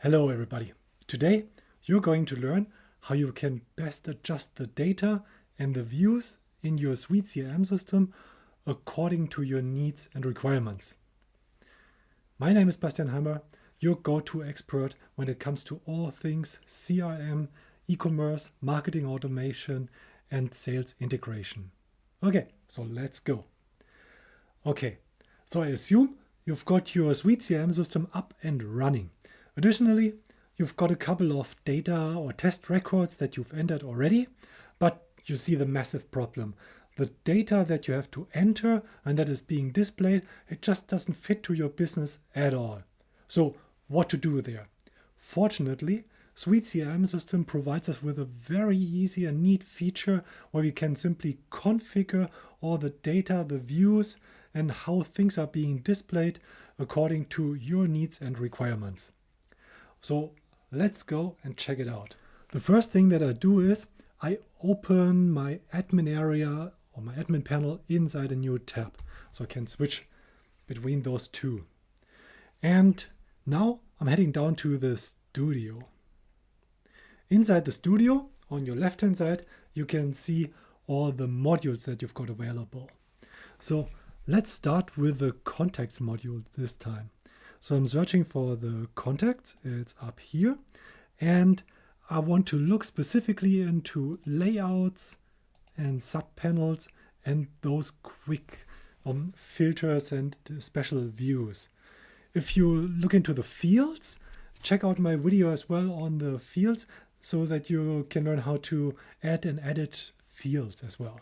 Hello everybody. Today you're going to learn how you can best adjust the data and the views in your SuiteCRM system according to your needs and requirements. My name is Bastian Hammer, your go-to expert when it comes to all things CRM, e-commerce, marketing automation, and sales integration. Okay, so let's go. Okay, so I assume you've got your SuiteCRM system up and running. Additionally, you've got a couple of data or test records that you've entered already, but you see the massive problem. The data that you have to enter and that is being displayed, it just doesn't fit to your business at all. So what to do there? Fortunately, SuiteCRM system provides us with a very easy and neat feature where we can simply configure all the data, the views, and how things are being displayed according to your needs and requirements. So let's go and check it out. The first thing that I do is I open my admin area or my admin panel inside a new tab. So I can switch between those two. And now I'm heading down to the studio. Inside the studio, on your left-hand side, you can see all the modules that you've got available. So let's start with the contacts module this time. So I'm searching for the contacts, it's up here, and I want to look specifically into layouts and subpanels and those quick filters and special views. If you look into the fields, check out my video as well on the fields so that you can learn how to add and edit fields as well.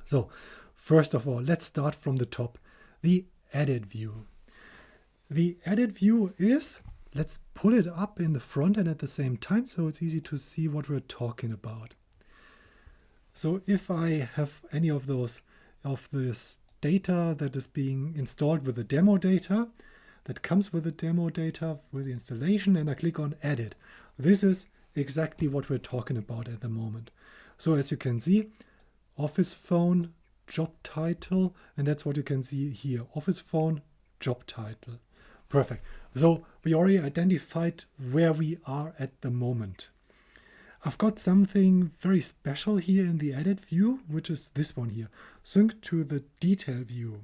So first of all, let's start from the top, the edit view. The edit view is, let's pull it up in the front end at the same time so it's easy to see what we're talking about. So if I have any of this data that is being installed with the demo data, that comes with the demo data with the installation, and I click on edit, this is exactly what we're talking about at the moment. So as you can see, office phone, job title, and that's what you can see here, office phone, job title. Perfect. So we already identified where we are at the moment. I've got something very special here in the edit view, which is this one here, sync to the detail view.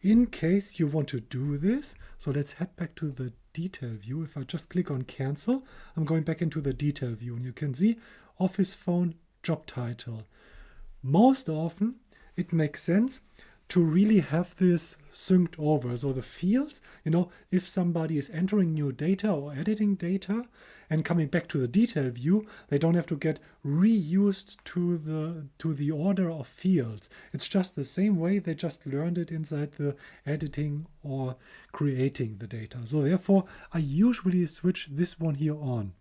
In case you want to do this, so let's head back to the detail view. If I just click on cancel, I'm going back into the detail view and you can see office phone, job title. Most often it makes sense to really have this synced over. So the fields, if somebody is entering new data or editing data and coming back to the detail view, they don't have to get reused to the order of fields. It's just the same way they just learned it inside the editing or creating the data. So therefore, I usually switch this one here on.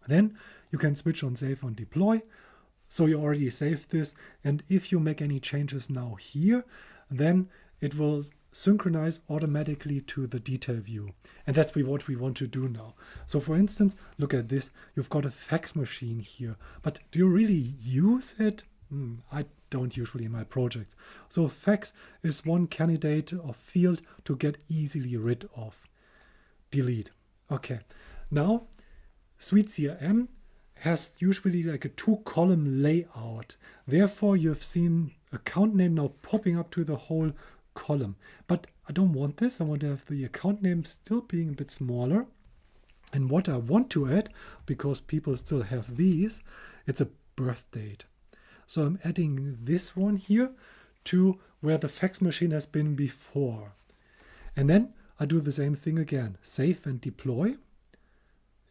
Then you can switch on save and deploy. So you already saved this, and if you make any changes now here, then it will synchronize automatically to the detail view. And that's what we want to do now. So for instance, look at this. You've got a fax machine here, but do you really use it? I don't usually in my projects. So fax is one candidate of field to get easily rid of. Delete. Okay. Now, SuiteCRM has usually like a 2-column layout. Therefore, you've seen account name now popping up to the whole column. But I don't want this. I want to have the account name still being a bit smaller. And what I want to add, because people still have these, it's a birth date. So I'm adding this one here to where the fax machine has been before. And then I do the same thing again. Save and deploy.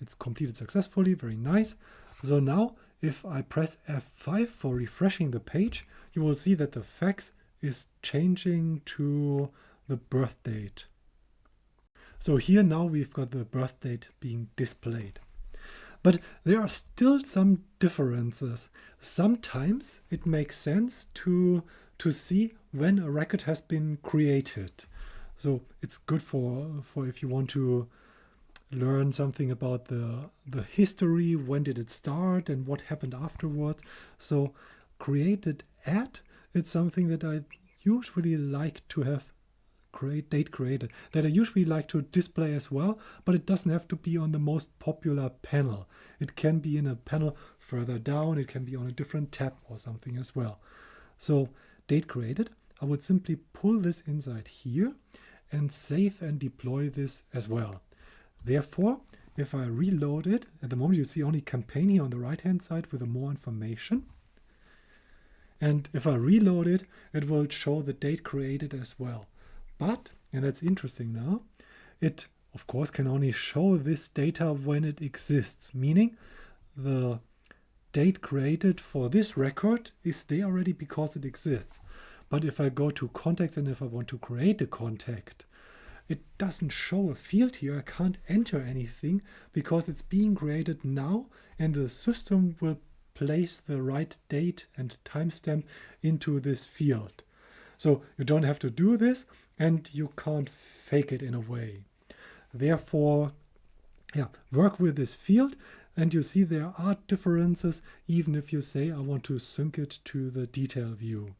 It's completed successfully, very nice. So now if I press F5 for refreshing the page, you will see that the fax is changing to the birth date. So here now we've got the birth date being displayed. But there are still some differences. Sometimes it makes sense to see when a record has been created. So it's good for if you want to learn something about the history, when did it start and what happened afterwards. So created at, it's something that I usually like to have date created that I usually like to display as well, but it doesn't have to be on the most popular panel. It can be in a panel further down, it can be on a different tab or something as well. So date created, I would simply pull this inside here and save and deploy this as well. Therefore, if I reload it, at the moment you see only campaign here on the right hand side with more information. And if I reload it, it will show the date created as well. But, and that's interesting now, it of course can only show this data when it exists, meaning the date created for this record is there already because it exists. But if I go to contacts and if I want to create a contact, it doesn't show a field here. I can't enter anything because it's being created now and the system will place the right date and timestamp into this field. So you don't have to do this and you can't fake it in a way. Therefore, work with this field and you see there are differences even if you say I want to sync it to the detail view.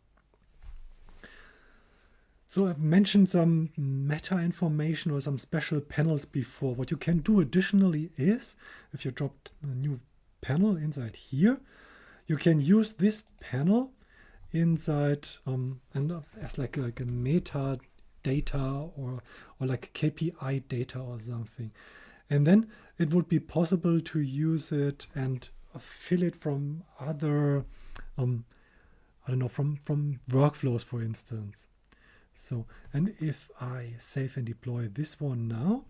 So I've mentioned some meta information or some special panels before. What you can do additionally is, if you dropped a new panel inside here, you can use this panel inside and as like a meta data or like KPI data or something. And then it would be possible to use it and fill it from other, from workflows, for instance. So, and if I save and deploy this one now,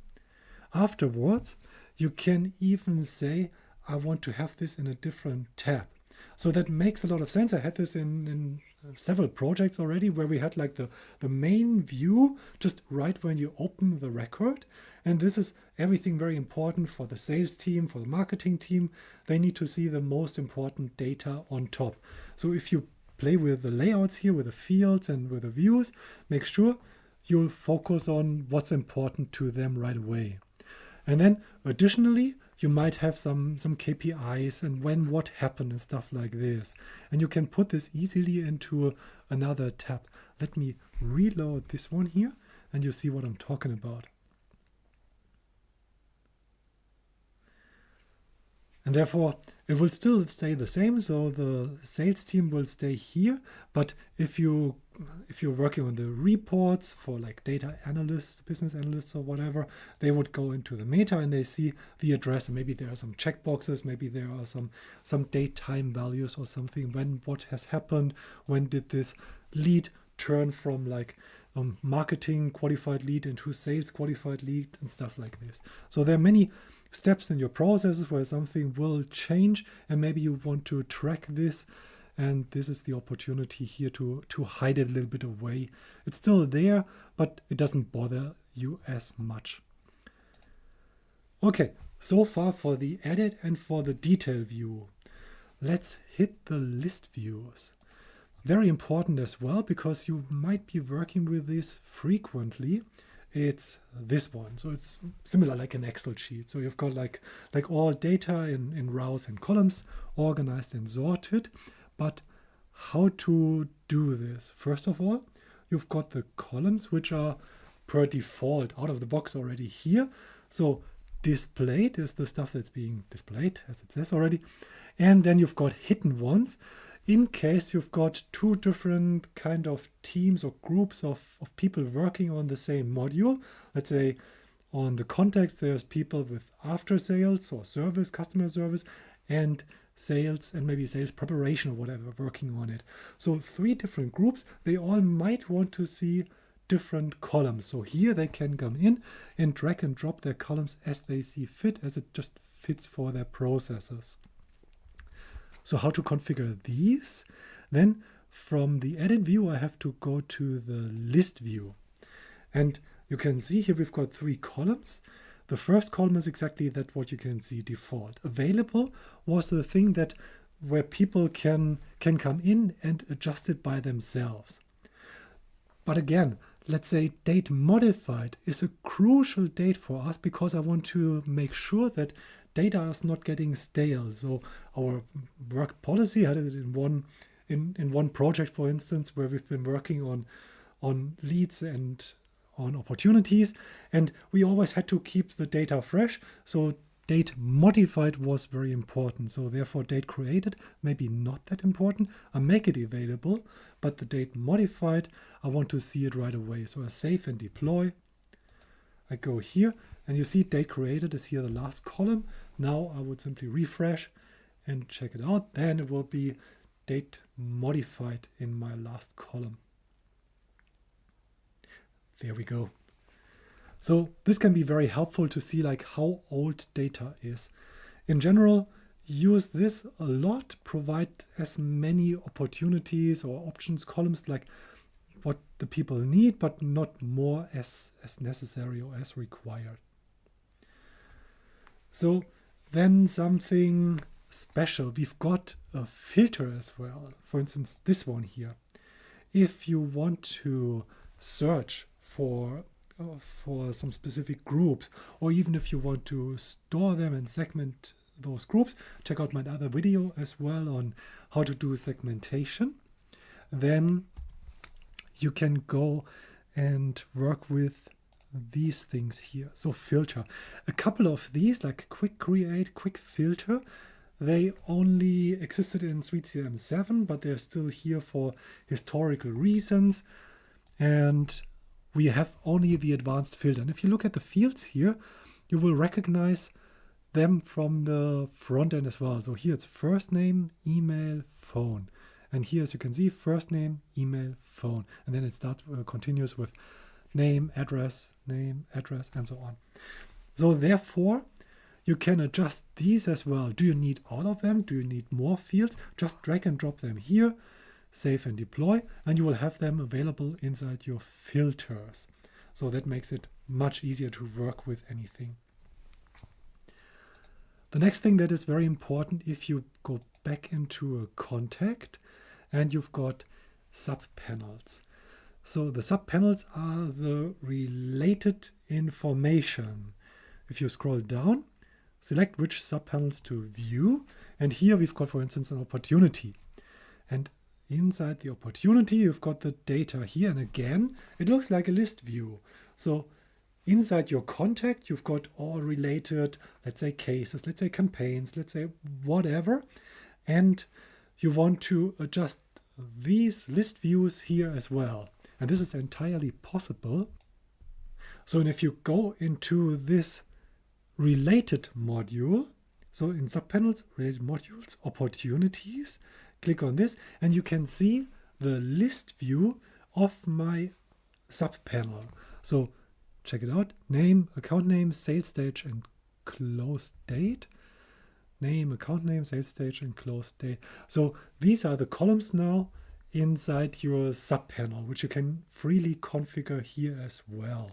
afterwards, you can even say, I want to have this in a different tab. So that makes a lot of sense. I had this in several projects already where we had like the main view just right when you open the record. And this is everything very important for the sales team, for the marketing team. They need to see the most important data on top. So if you play with the layouts here, with the fields and with the views, make sure you'll focus on what's important to them right away. And then additionally, you might have some KPIs and when what happened and stuff like this. And you can put this easily into another tab. Let me reload this one here and you see what I'm talking about. And therefore, it will still stay the same. So the sales team will stay here. But if you're working on the reports for like data analysts, business analysts or whatever, they would go into the meta and they see the address. And maybe there are some checkboxes. Maybe there are some date time values or something. When what has happened? When did this lead turn from like marketing qualified lead into sales qualified lead and stuff like this. So there are many steps in your processes where something will change and maybe you want to track this, and this is the opportunity here to hide it a little bit away. It's still there, but it doesn't bother you as much. Okay, so far for the edit and for the detail view. Let's hit the list views. Very important as well, because you might be working with this frequently. It's this one. So it's similar like an Excel sheet. So you've got like all data in rows and columns organized and sorted. But how to do this? First of all, you've got the columns which are per default out of the box already here. So displayed is the stuff that's being displayed, as it says already. And then you've got hidden ones in case you've got two different kind of teams or groups of people working on the same module. Let's say on the contacts, there's people with after sales or service, customer service, and sales and maybe sales preparation or whatever working on it. So 3 different groups, they all might want to see different columns. So here they can come in and drag and drop their columns as they see fit, as it just fits for their processes. So how to configure these? Then from the edit view, I have to go to the list view. And you can see here we've got 3 columns. The first column is exactly that what you can see default. Available was the thing that where people can come in and adjust it by themselves. But again, let's say date modified is a crucial date for us because I want to make sure that data is not getting stale. So our work policy had it in one project, for instance, where we've been working on leads and on opportunities, and we always had to keep the data fresh. So date modified was very important. So therefore date created, maybe not that important. I make it available, but the date modified, I want to see it right away. So I save and deploy. I go here and you see date created is here the last column. Now I would simply refresh and check it out. Then it will be date modified in my last column. There we go. So this can be very helpful to see like how old data is. In general, use this a lot, provide as many opportunities or options columns like what the people need, but not more as necessary or as required. So then something special. We've got a filter as well. For instance, this one here. If you want to search for some specific groups, or even if you want to store them and segment those groups, check out my other video as well on how to do segmentation. Then you can go and work with these things here. So filter. A couple of these, like quick create, quick filter, they only existed in SuiteCRM 7, but they're still here for historical reasons. And we have only the advanced filter. And if you look at the fields here, you will recognize them from the front end as well. So here it's first name, email, phone. And here, as you can see, first name, email, phone. And then it starts continues with name, address, and so on. So therefore, you can adjust these as well. Do you need all of them? Do you need more fields? Just drag and drop them here, save and deploy, and you will have them available inside your filters. So that makes it much easier to work with anything. The next thing that is very important, if you go back into a contact and you've got subpanels. So the subpanels are the related information. If you scroll down, select which subpanels to view. And here we've got, for instance, an opportunity. And inside the opportunity, you've got the data here. And again, it looks like a list view. So inside your contact, you've got all related, let's say cases, let's say campaigns, let's say whatever. And you want to adjust these list views here as well. And this is entirely possible. So if you go into this related module, so in subpanels, related modules, opportunities, click on this, and you can see the list view of my subpanel. So check it out. Name, account name, sales stage, and close date. Name, account name, sales stage, and close date. So these are the columns now inside your subpanel, which you can freely configure here as well.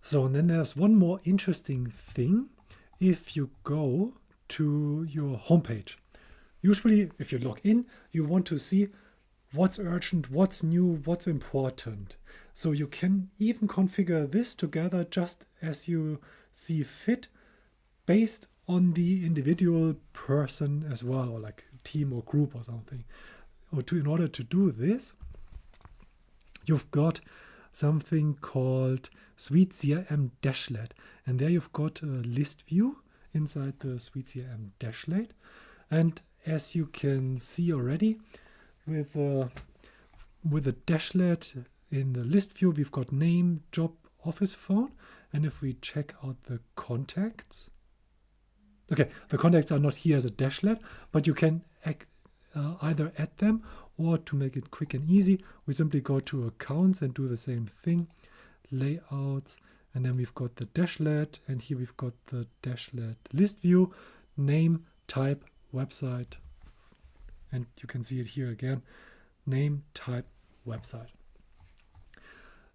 So, and then there's one more interesting thing. If you go to your homepage, usually if you log in, you want to see what's urgent, what's new, what's important. So you can even configure this together just as you see fit based on the individual person as well, or like team or group or something. In order to do this, you've got something called SuiteCRM Dashlet. And there you've got a list view inside the SuiteCRM Dashlet. And as you can see already, with the Dashlet in the list view, we've got name, job, office phone. And if we check out the contacts, okay, the contacts are not here as a Dashlet, but you can either add them, or to make it quick and easy, we simply go to accounts and do the same thing, layouts, and then we've got the Dashlet, and here we've got the Dashlet list view, name, type, website, and you can see it here again, name, type, website.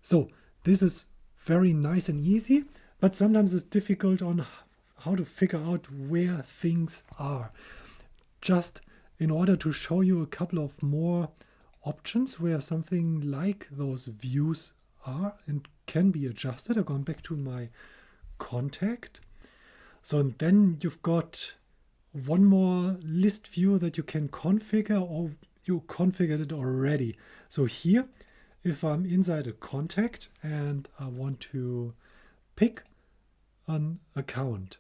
So this is very nice and easy, but sometimes it's difficult on how to figure out where things are. Just in order to show you a couple of more options where something like those views are and can be adjusted. I've gone back to my contact. So and then you've got one more list view that you can configure, or you configured it already. So here, if I'm inside a contact and I want to pick an account.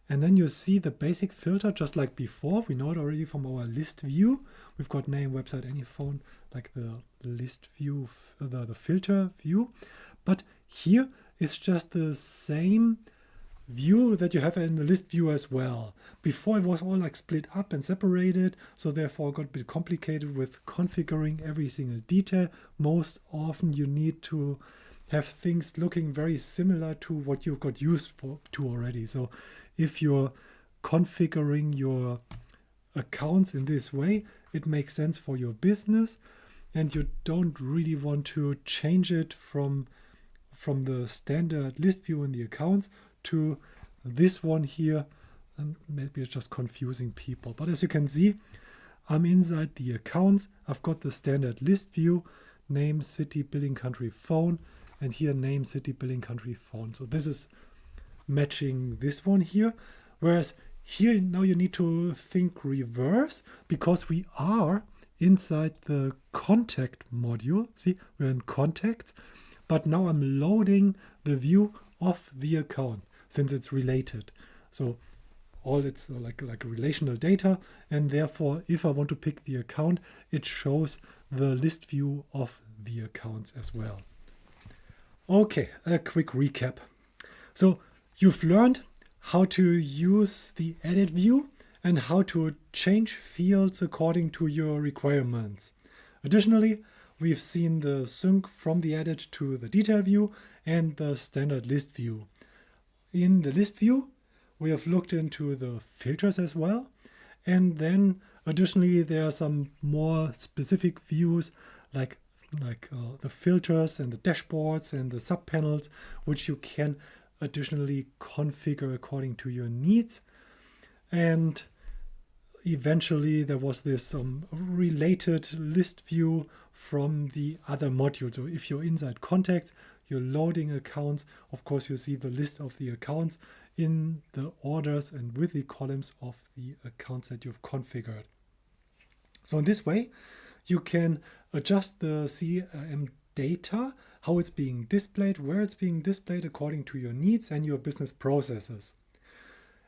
And then you see the basic filter just like before. We know it already from our list view. We've got name, website, any phone, like the list view, the filter view. But here it's just the same view that you have in the list view as well. Before it was all like split up and separated, so therefore it got a bit complicated with configuring every single detail. Most often you need to have things looking very similar to what you've got used to already. So if you're configuring your accounts in this way, it makes sense for your business, and you don't really want to change it from the standard list view in the accounts to this one here. And maybe it's just confusing people. But as you can see, I'm inside the accounts. I've got the standard list view, name, city, billing, country, phone, and here name, city, billing, country, phone. So this is matching this one here. Whereas here now you need to think reverse, because we are inside the contact module. See, we're in contacts, but now I'm loading the view of the account since it's related. So all it's like relational data, and therefore if I want to pick the account, it shows the list view of the accounts as well. Okay, a quick recap. So you've learned how to use the edit view and how to change fields according to your requirements. Additionally, we've seen the sync from the edit to the detail view and the standard list view. In the list view, we have looked into the filters as well. And then additionally, there are some more specific views like the filters and the dashboards and the subpanels, which you can additionally configure according to your needs. And eventually there was this related list view from the other module. So if you're inside contacts, you're loading accounts, of course you see the list of the accounts in the orders and with the columns of the accounts that you've configured. So in this way, you can adjust the CRM data, how it's being displayed, where it's being displayed according to your needs and your business processes.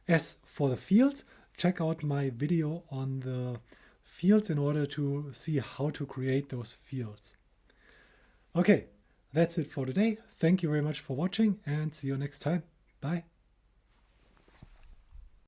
As for the fields, check out my video on the fields in order to see how to create those fields. Okay, that's it for today. Thank you very much for watching and see you next time. Bye.